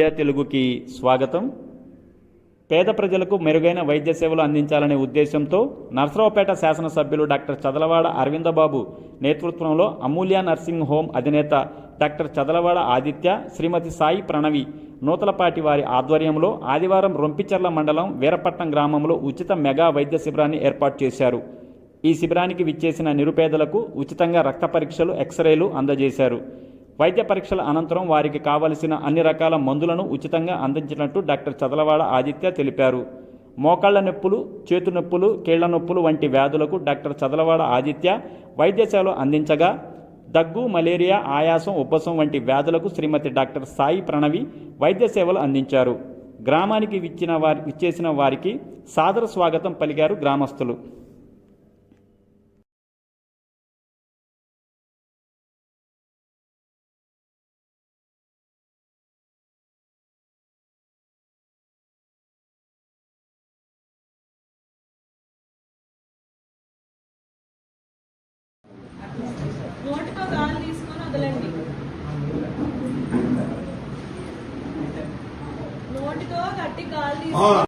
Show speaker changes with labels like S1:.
S1: Media తెలుగుకి స్వాగతం. పేద ప్రజలకు మెరుగైన వైద్య సేవలు అందించాలనే ఉద్దేశంతో నర్సరావుపేట శాసనసభ్యులు డాక్టర్ చదలవాడ అరవిందబాబు నేతృత్వంలో అమూల్య నర్సింగ్ హోమ్ అధినేత డాక్టర్ చదలవాడ ఆదిత్య, శ్రీమతి సాయి ప్రణవి నూతలపాటి వారి ఆధ్వర్యంలో ఆదివారం రొంపిచెర్ల మండలం వీరపట్నం గ్రామంలో ఉచిత మెగా వైద్య శిబిరాన్ని ఏర్పాటు చేశారు. ఈ శిబిరానికి విచ్చేసిన నిరుపేదలకు ఉచితంగా రక్త పరీక్షలు, ఎక్స్రేలు అందజేశారు. వైద్య పరీక్షల అనంతరం వారికి కావలసిన అన్ని రకాల మందులను ఉచితంగా అందించినట్టు డాక్టర్ చదలవాడ ఆదిత్య తెలిపారు. మోకాళ్ల నొప్పులు, చేతు నొప్పులు, కీళ్ల నొప్పులు వంటి వ్యాధులకు డాక్టర్ చదలవాడ ఆదిత్య వైద్య సేవలు అందించగా, దగ్గు, మలేరియా, ఆయాసం, ఉబ్బసం వంటి వ్యాధులకు శ్రీమతి డాక్టర్ సాయి ప్రణవి వైద్య సేవలు అందించారు. గ్రామానికి విచ్చేసిన వారికి సాదర స్వాగతం పలికారు గ్రామస్తులు.
S2: నోటితో గాలి తీసుకొని వదలండి. నోటితో గట్టి గాలి తీసుకొని